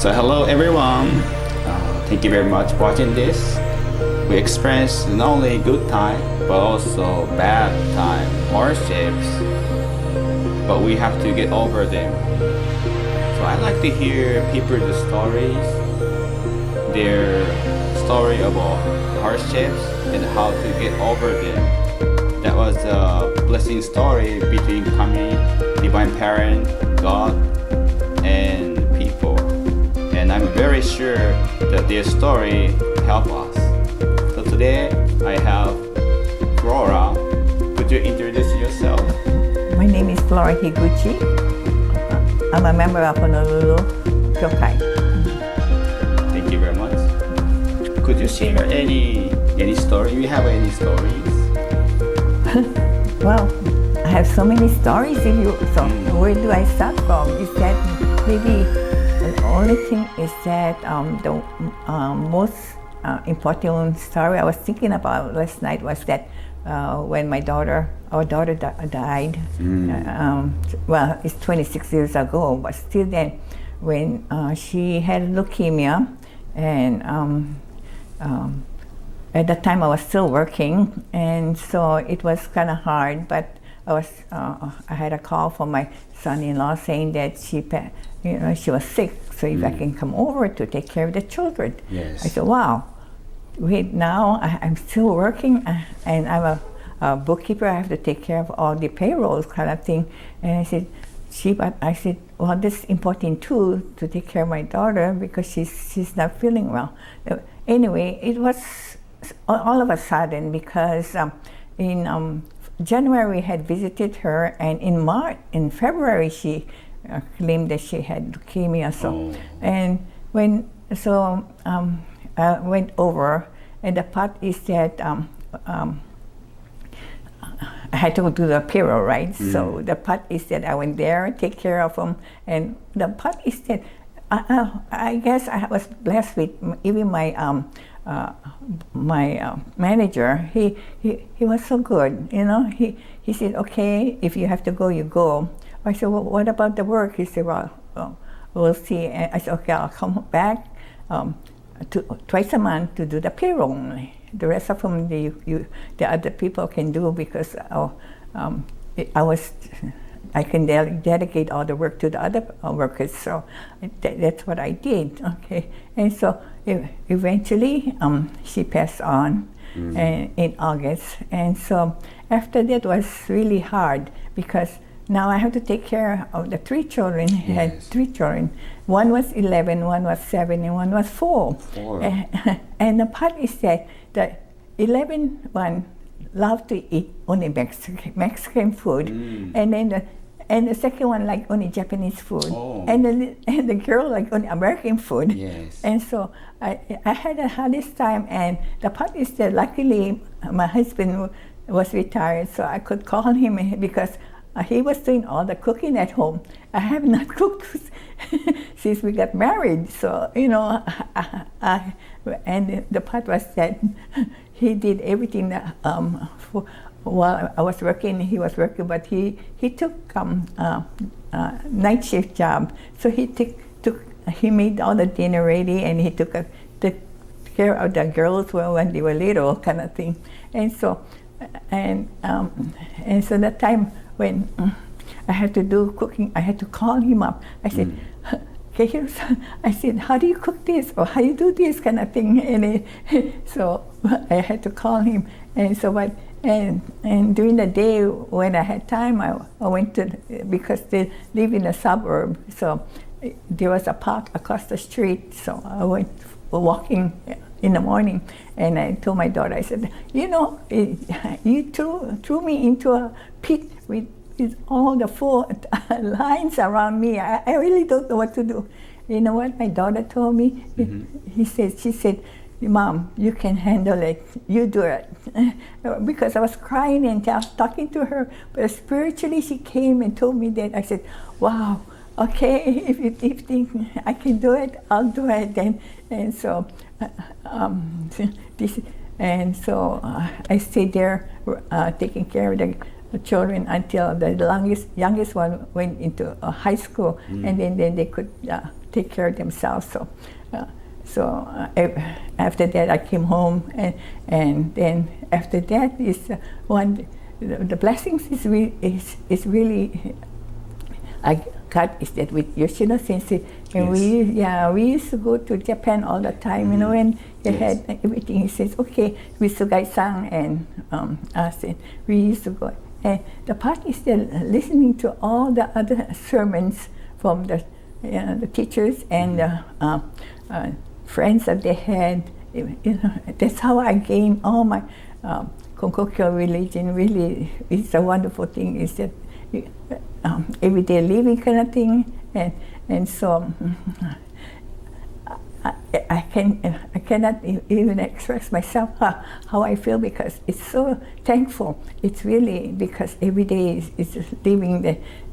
So hello everyone. Thank you very much for watching this. We experience not only good time but also bad time, hardships. But we have to get over them. So I like to hear people's stories, their story about hardships and how to get over them. That was a blessing story between Kami, Divine Parent, God, and people. And I'm very sure that their story help us. So today I have Flora. Could you introduce yourself? My name is Flora Higuchi. I'm a member of Honolulu Kyokai. Thank you very much. Could you share any story? You have any stories? Well, I have so many stories. Where do I start from? Is that maybe the only thing is that the most important story I was thinking about last night was that when our daughter died. Well, it's 26 years ago, but still then, when she had leukemia, and at that time I was still working, and so it was kind of hard. But I had a call from my son-in-law saying that she was sick, so if I can come over to take care of the children. Yes. I said, wow. Wait, now I'm still working, and I'm a bookkeeper. I have to take care of all the payrolls kind of thing. And I said, well, this is important too, to take care of my daughter because she's not feeling well. Anyway, it was all of a sudden because in January we had visited her, and in February she claimed that she had leukemia. I went over, and the part is that I had to do the payroll, right? So the part is that I went there, take care of them, and the part is that I guess I was blessed with even my manager. He was so good, you know. He said, okay, if you have to go, you go. I said, well, what about the work? He said, well, we'll see. And I said, okay, I'll come back twice a month to do the payroll only. The rest of them, the other people can do because I can delegate all the work to the other workers. So that's what I did. Okay, and so eventually she passed on in August, and so after that was really hard because now I have to take care of the three children. Yes. I had three children. One was 11, one was 7, and one was 4. And the part is that the 11 one loved to eat only Mexican food, and then the second one like only Japanese food, and the girl like only American food. Yes. And so I had the hardest time. And the part is that luckily my husband was retired, so I could call him because he was doing all the cooking at home. I have not cooked since we got married. So, you know, and the part was that he did everything that, while I was working, he was working, but he took night shift job. So he made all the dinner ready, and he took care of the girls when they were little, kind of thing. And so that time when I had to do cooking, I had to call him up. I said, okay, I said, how do you cook this, or how do you do this kind of thing? And so I had to call him. And so and during the day when I had time, I went to, because they live in a suburb, so there was a park across the street. So I went walking in the morning, and I told my daughter, I said, you know, you threw me into a pit with all the 4 lines around me. I really don't know what to do. You know what my daughter told me? She said, Mom, you can handle it. You do it. Because I was crying and I was talking to her, but spiritually she came and told me that. I said, wow, okay, if you think I can do it, I'll do it. And so I stayed there taking care of children until the youngest one went into high school, and then they could take care of themselves. So after that, I came home, and then after that is the blessings is really I got is that with Yoshino Sensei, and we used to go to Japan all the time, and they had everything. He says, okay, with Sugai-san and us, and we used to go. And the part is still listening to all the other sermons from the teachers and friends that they had. That's how I gained all my Konkokyo religion. Really, it's a wonderful thing. Is that everyday living kind of thing, and so I cannot even express myself how I feel, because it's so thankful. It's really because every day is just living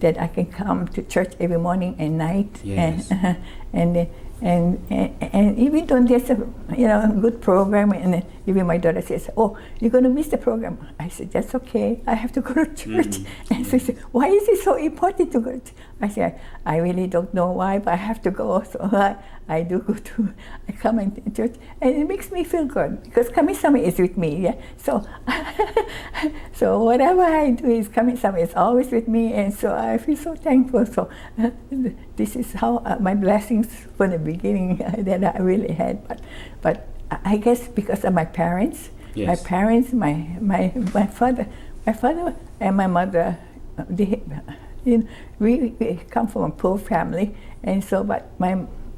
that I can come to church every morning and night, and even though there's a good program, and even my daughter says, "Oh, you're going to miss the program." I said, "That's okay. I have to go to church." And so she said, "Why is it so important to go to church?" I said, "I really don't know why, but I have to go." So I do go to. I come into church, and it makes me feel good because Kami-sama is with me. Yeah. So so whatever I do is Kami-sama is always with me, and so I feel so thankful. So this is how my blessings from the beginning that I really had. But I guess because of my parents, my father and my mother, we come from a poor family, and so but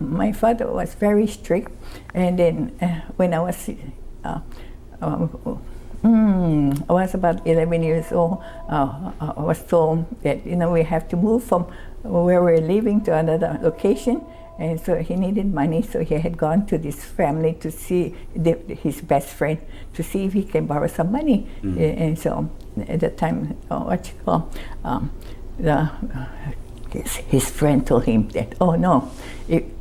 my father was very strict, and then when I was about 11 years old, I was told that we have to move from where we're living to another location. And so he needed money, so he had gone to this family to see his best friend to see if he can borrow some money. And so at that time, his friend told him that, "Oh no,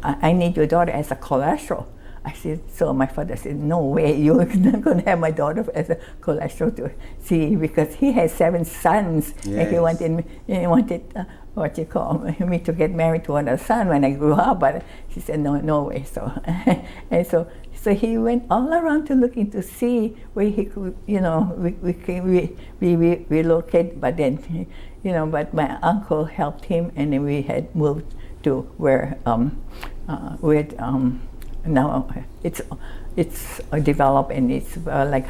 I need your daughter as a collateral." I said, so my father said, "No way, you're not going to have my daughter as a collateral to see," because he had 7 sons, and he wanted me to get married to another son when I grew up. But she said, no way. So and so he went all around to looking to see where he could, we relocate. But then, but my uncle helped him, and then we had moved to where now it's developed, and it's like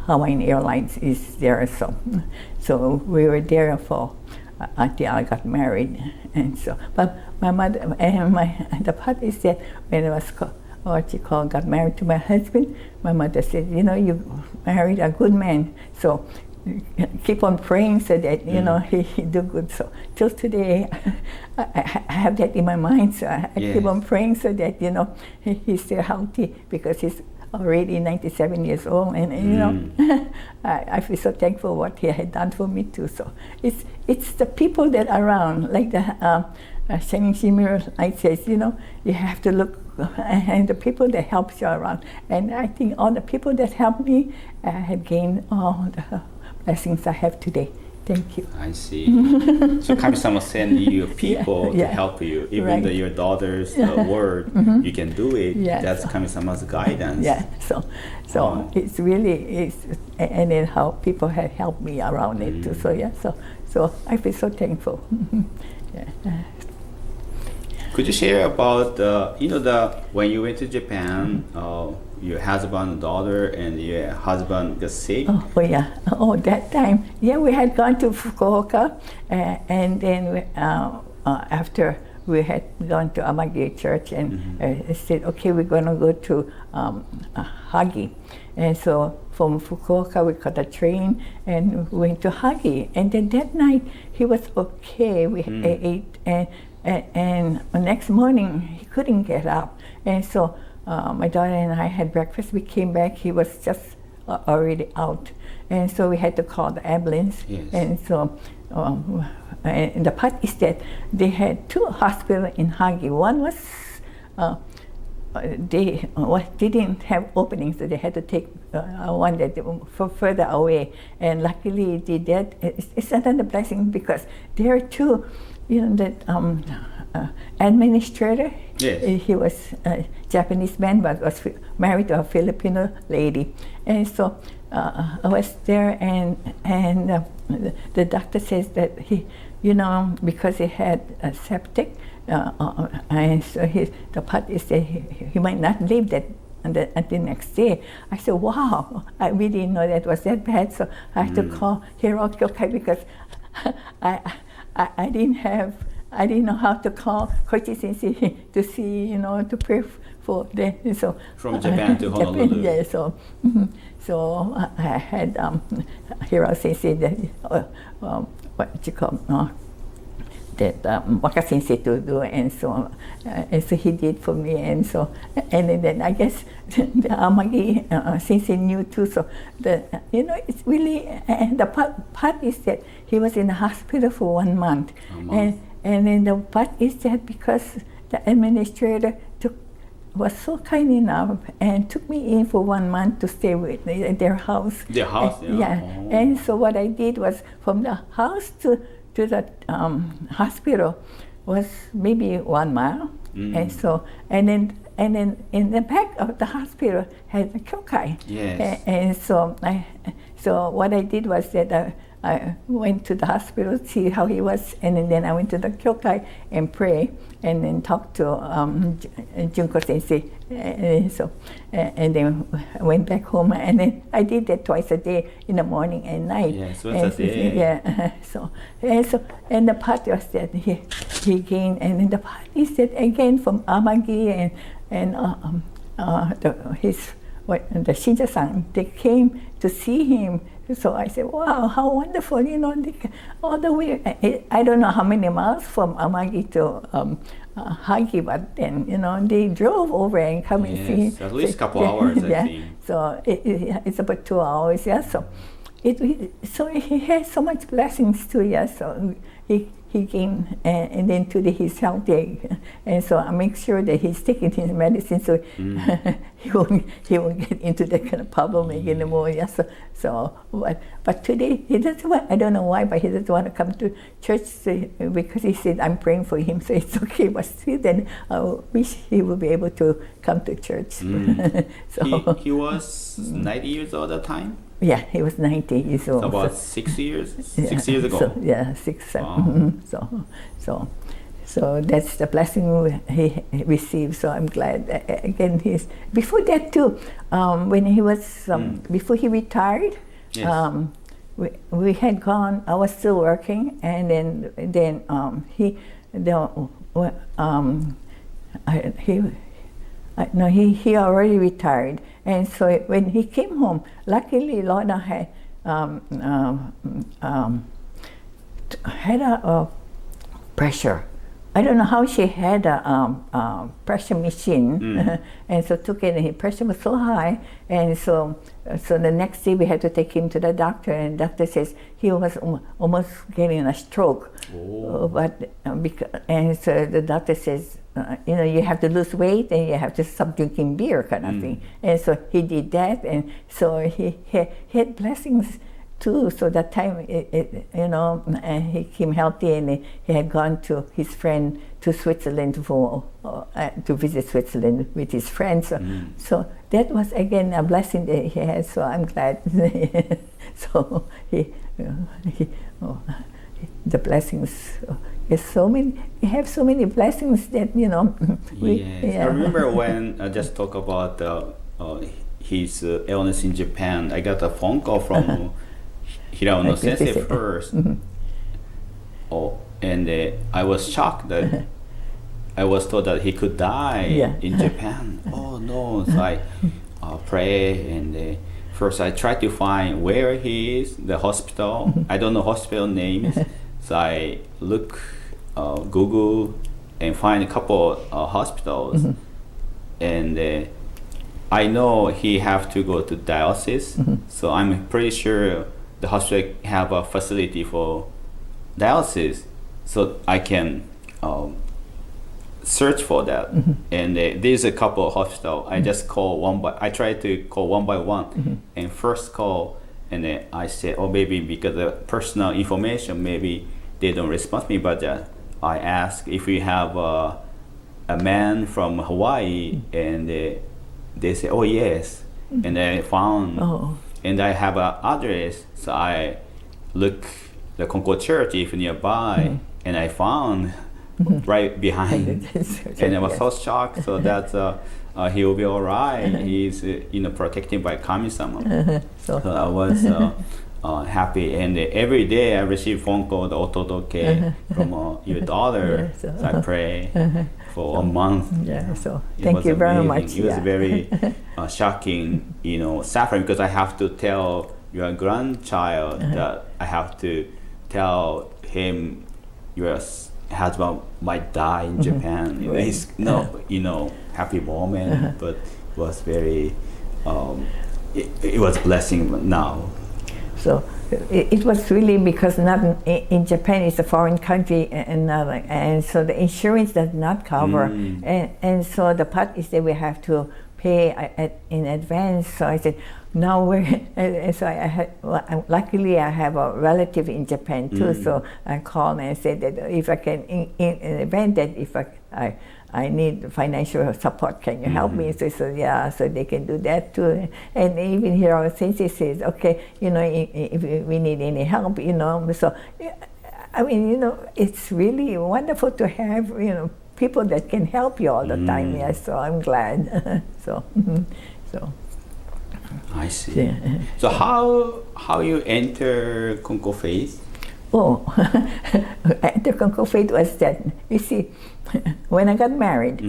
Hawaiian Airlines is there. So we were there for until I got married, and so. But my mother and the part is that when I was got married to my husband, my mother said, "You married a good man, so keep on praying so that he do good." So till today, I have that in my mind. So I keep on praying so that he's still healthy, because he's already 97 years old, and I feel so thankful what he had done for me too. So it's the people that are around, like the Shining Shimmer Light says, you have to look and the people that helps you around. And I think all the people that helped me have gained all the blessings I have today. Thank you. I see. So Kami-sama send you people to help you, even though your daughter's word, you can do it. That's Kami-sama's guidance. Yeah. So it's really and then how people have helped me around it too. So I feel so thankful. Could you share about when you went to Japan, your husband and daughter, and your husband got sick? That time, we had gone to Fukuoka, and then after we had gone to Konkokyo Church, and said, okay, we're going to go to Hagi. And so from Fukuoka, we got a train and went to Hagi. And then that night, he was okay. We ate, and the next morning, he couldn't get up. And so my daughter and I had breakfast. We came back. He was just already out. And so we had to call the ambulance. Yes. And so and the part is that they had 2 hospitals in Hagi. One was they didn't have openings, so they had to take one that further away. And luckily, they did. It's another blessing because there too, that administrator. Yes. He was a Japanese man, but was married to a Filipino lady, and so I was there, and the doctor says that he, because he had a septic. And so the part is that he might not live that until next day. I said, wow, I really didn't know that was that bad. So I had to call Hiro Kyokai because I didn't know how to call Koichi Sensei to see, to pray for them. So from Japan to Honolulu. Yeah, so I had Hiro Sensei that what you call that Waka Sensei to do, and so he did for me, and then I guess the Amagi Sensei knew too. So it's really, and the part is that he was in the hospital for 1 month, and then the part is that because the administrator was so kind enough and took me in for 1 month to stay with their house. Their house, yeah. Oh. And so what I did was from the house to the hospital was maybe 1 mile, and then in the back of the hospital had a kyokai. Yes. And so what I did was that I went to the hospital to see how he was, and then I went to the kyokai and pray, and then talked to Junko Sensei, and then I went back home, and then I did that twice a day, in the morning and night. Yes, once a day. Yeah. And the part was that he gained, and then the part is that again from Amagi and the Shinja-san, they came to see him. So I said, wow, how wonderful, all the way, I don't know how many miles from Amagi to Hagi, but then, they drove over and come and see him. At least a couple hours, I think. So it's about 2 hours, yeah. So he has so much blessings too, yeah. So he came, and then today he's healthy, and so I make sure that he's taking his medicine, so he won't get into that kind of problem anymore. Yeah. But today he doesn't want. I don't know why, but he doesn't want to come to church because he said I'm praying for him, so it's okay. But still, then I wish he will be able to come to church. So he was 90 years old at the time. Yeah, he was 90 years old. So about 6 years? 6 years ago? So, 6, 7. Wow. So that's the blessing he received. So I'm glad. Again, before that too, when he was, before he retired, yes. we had gone, I was still working, and then he already retired, and so when he came home, luckily Lorna had a pressure. I don't know how she had a pressure machine, and so took it, and his pressure was so high, and so the next day we had to take him to the doctor, and the doctor says he was almost getting a stroke. And so the doctor says, you have to lose weight and you have to stop drinking beer, kind of thing. And so he did that, and so he had blessings too. So that time, and he came healthy, and he had gone to his friend to Switzerland to visit Switzerland with his friends. So that was again a blessing that he had. So I'm glad. So the blessings. There's so many. We have so many blessings that Yes. I remember when I just talk about his illness in Japan. I got a phone call from Hirano Sensei first. And I was shocked that I was told that he could die in Japan. Oh no! So I pray, and first I tried to find where he is, the hospital. I don't know hospital names, so I look Google and find a couple hospitals, and I know he have to go to dialysis. So I'm pretty sure the hospital have a facility for dialysis, so I can search for that. And there's a couple of hospitals. I just I try to call one by one. And first call, and then I said, oh, maybe because of personal information, maybe they don't respond to me. But I asked if we have a man from Hawaii, and they say, oh, yes. And I found, and I have an address. So I look the Konkōkyō Church if nearby, and I found right behind, and I was so shocked. So that he will be all right. He's protected by Kami-sama. So I was happy, and every day I receive phone call, the otodoke from your daughter. So I pray for a month. So thank you very much. It was very shocking, suffering, because I have to tell your grandchild that I have to tell him your husband might die in Japan. It's happy moment, but it was very, it was blessing now. So it was really because not in Japan, it's a foreign country, and so the insurance does not cover, and so the part is that we have to pay in advance. So I said, no, luckily I have a relative in Japan too. So I called and said that if I can, in an event that if I need financial support, can you help me? So yeah, so they can do that too. And even here our sensei says, okay, if we need any help, so I mean, it's really wonderful to have, people that can help you all the time. Yes, so I'm glad. So. I see. So how you enter Konko faith? Enter Konko faith was that, you see, when I got married,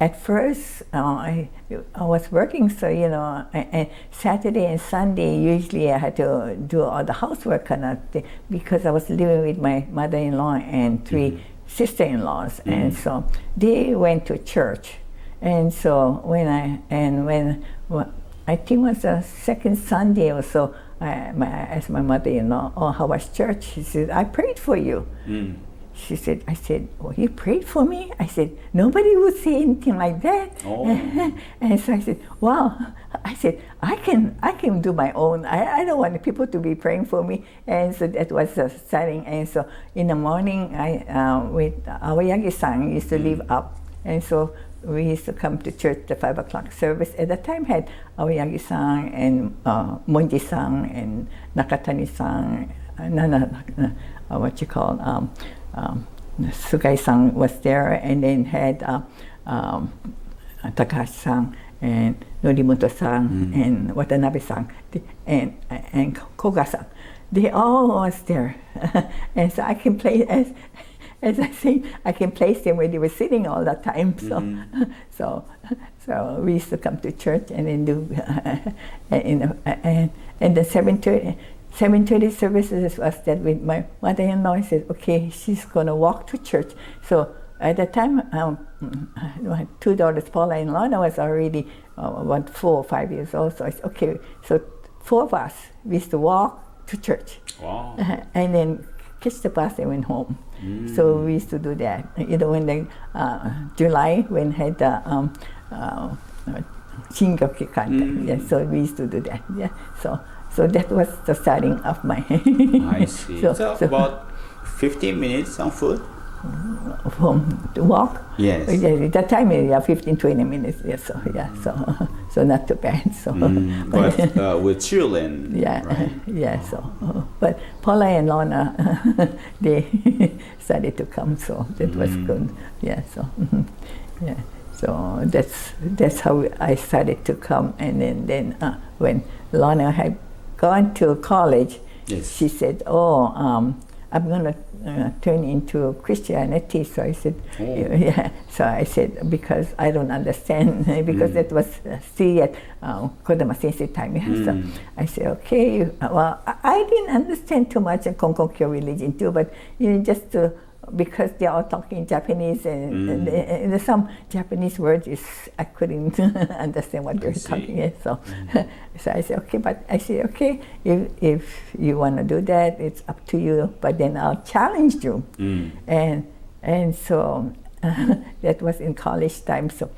at first I was working, so and Saturday and Sunday usually I had to do all the housework kind of thing, because I was living with my mother-in-law and three sister-in-laws, and so they went to church, and so when I think it was the second Sunday or so, I asked my mother-in-law, oh, how was church? She said, I prayed for you. I said, oh, you prayed for me? I said, nobody would say anything like that. And so I said, wow. I said, I can do my own. I don't want people to be praying for me. And so that was starting. And so in the morning, with Aoyagi-san used to live up. And so we used to come to church, the 5 o'clock service. At that time had Aoyagi-san and Monji-san and Nakatani-san, Sugai-san was there, and then had Takahashi-san and Norimoto-san and Watanabe-san and Koga-san. They all was there. And so I can play, as I say, I can place them where they were sitting all the time. So we used to come to church and then do, and the 7:30 services was that with my mother-in-law. I said, okay, she's gonna walk to church. So at the time, I had 2 daughters, Paula and Lana was already about 4 or 5 years old. So I said, okay, so 4 of us, we used to walk to church. Wow. And then catch the bus and went home. So we used to do that. When the July, when had the Shingoki Kanta. Yeah, so we used to do that. Yeah. So that was the starting of my. I see. So about 15 minutes on foot? To walk? Yes. At that time, 15-20 minutes. Yeah, so not too bad. So, but with children, right? But Paula and Lorna, they started to come, so that was good. Yeah, so that's how I started to come, and then when Lorna had gone to college, she said, I'm going to turn into Christianity. So I said, So I said, because I don't understand, because that was still at Kodama Sensei time. So I said, okay, well, I didn't understand too much of Konkokyo religion too, but just to, because they're all talking Japanese, and some Japanese words I couldn't understand what they're talking. So I said, okay, but I said, okay, if you want to do that, it's up to you, but then I'll challenge you. And so that was in college time. So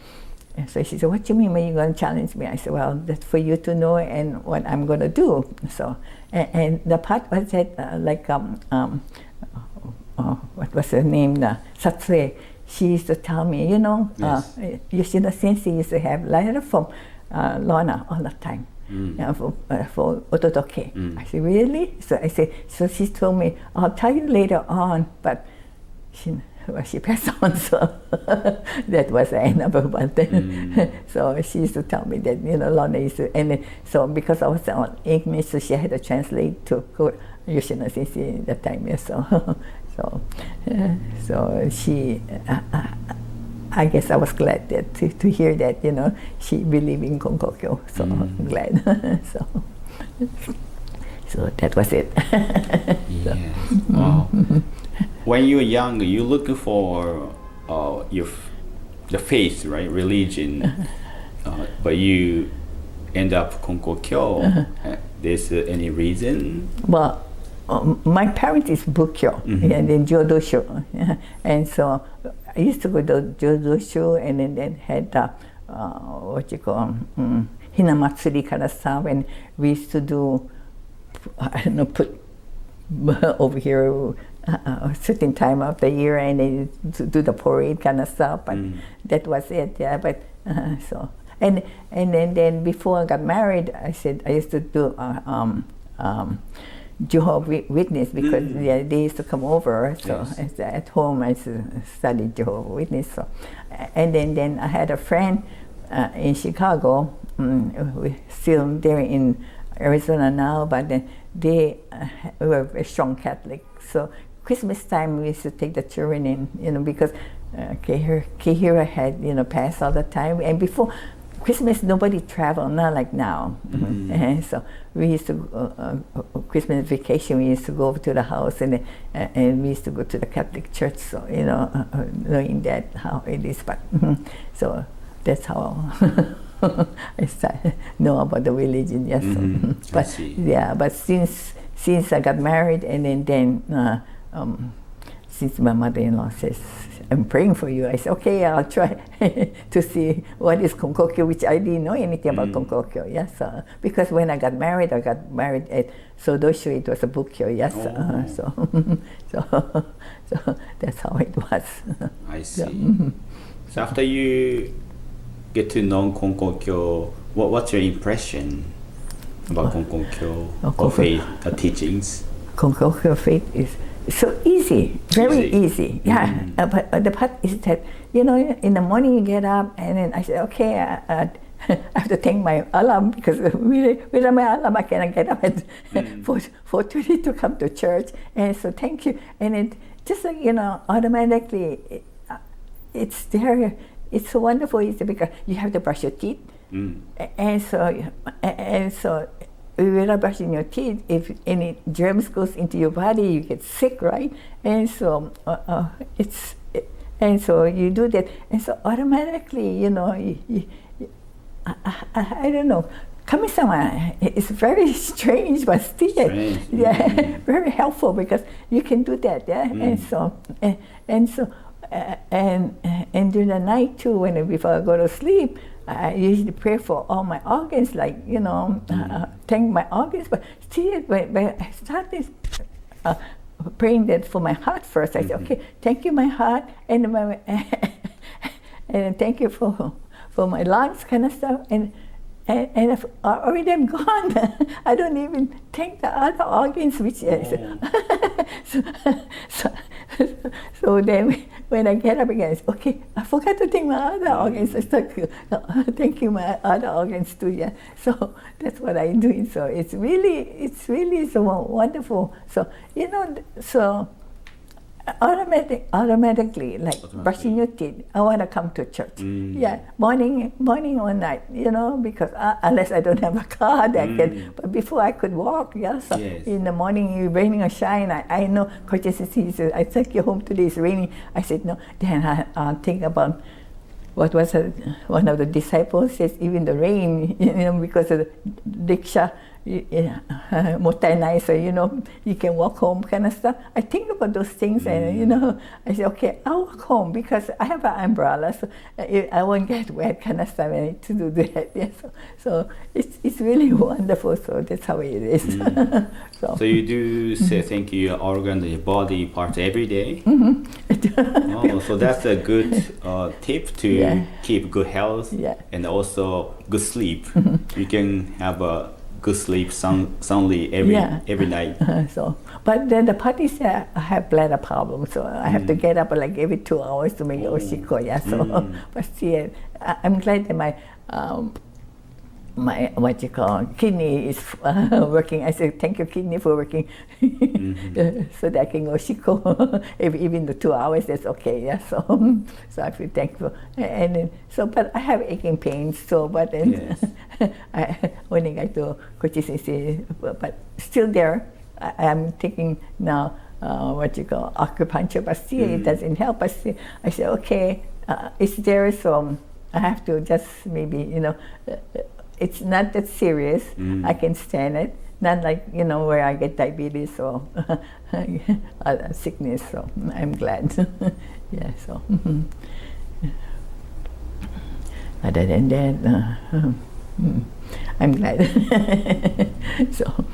she said, what do you mean when you're going to challenge me? I said, well, that's for you to know and what I'm going to do. So, and the part was that what was her name? Satsue. She used to tell me, you know, Yoshida Sensei used to have letter from Lorna all the time. For ototoke. I said, really? So I said, so she told me, I'll tell you later on, but she passed on, so that was the end of it. But then, so she used to tell me that, you know, Lorna used to, and then, so because I was on English, so she had to translate to Yoshida Sensei at that time, yeah, so she, I guess I was glad that to hear that, you know, she believed in Konkokyo, so I'm glad. so that was it. Yes. Wow. When you were young, you look for the faith, right, religion, but you end up Konkokyo. There's any reason? Well, my parents is Bukkyo, and then Jodosho, and so I used to go to Jodosho, and then had what you call Hinamatsuri kind of stuff, and we used to do, I don't know, put over here a certain time of the year, and then do the parade kind of stuff, and that was it. Yeah, but so and then before I got married, I said I used to do Jehovah's Witness, because they used to come over. So at home I studied Jehovah's Witness. So, and then I had a friend in Chicago. We're still there in Arizona now, but then they were a strong Catholic. So Christmas time we used to take the children in, you know, because Kehira had, you know, passed all the time, and before Christmas nobody traveled, not like now. And so we used to Christmas vacation, we used to go over to the house, and we used to go to the Catholic church. So, you know, knowing that how it is, but so that's how I started know about the religion. Yes, but yeah, but since I got married, and then since my mother-in-law says, I'm praying for you, I said, okay, I'll try to see what is Konkokyo, which I didn't know anything about Konkokyo, yes. Because when I got married at Sodosho, it was a Bukkyo, yes. So that's how it was. I see. So after you get to know Konkokyo, what's your impression about Konkokyo faith teachings? Konkokyo faith is so easy, very easy. Yeah, but the part is that, you know, in the morning you get up, and then I said, okay, I have to thank my alarm, because without my alarm I cannot get up at 4:30 to come to church. And so thank you. And it just like, you know, automatically it's there. It's so wonderful, because you have to brush your teeth, and so without brushing your teeth, if any germs goes into your body, you get sick, right? And so and so you do that, and so automatically, you know, I don't know. Kami-sama is very strange, but still, very helpful, because you can do that, and during the night too, before I go to sleep, I usually pray for all my organs, like, you know, thank my organs. But still, when I started praying that for my heart first, I said, okay, thank you, my heart, and and thank you for my lungs, kind of stuff, and if already I'm gone, I don't even thank the other organs, which so then when I get up again, it's okay, I forgot to thank my other organs. I start thanking my other organs too. Yeah, so that's what I'm doing. So it's really so wonderful. So, you know, so automatically, like brushing your teeth, I want to come to church. Yeah, morning or night, you know, because unless I don't have a car that can, but before I could walk, so in the morning, raining or shine, I know Coach says, I take you home today, it's raining. I said, no, then I think about what was one of the disciples says, even the rain, you know, because of the diksha, mottainai, so you can walk home kind of stuff. I think about those things, and I say, okay, I'll walk home because I have an umbrella, so I won't get wet kind of stuff. I need to do that. Yeah, so it's really wonderful. So that's how it is. So you do say thank you your organ, your body parts every day? Oh, so that's a good tip to keep good health and also good sleep. You can have a good sleep soundly every night. But then the part is I have bladder problems, so I have to get up like every 2 hours to make oshiko. Yeah, so but still, I'm glad that my kidney is working. I say thank you, kidney, for working, so that I can go shiko even the 2 hours. That's okay. Yeah, so I feel thankful. And then, but I have aching pains. So but then I when I got to Kochi-sensei, but still there. I'm taking now acupuncture, but still it doesn't help. But still, I say okay, it's there, so I have to just maybe it's not that serious. I can stand it. Not like where I get diabetes or sickness. So I'm glad. Yeah. So other than that, I'm glad. So.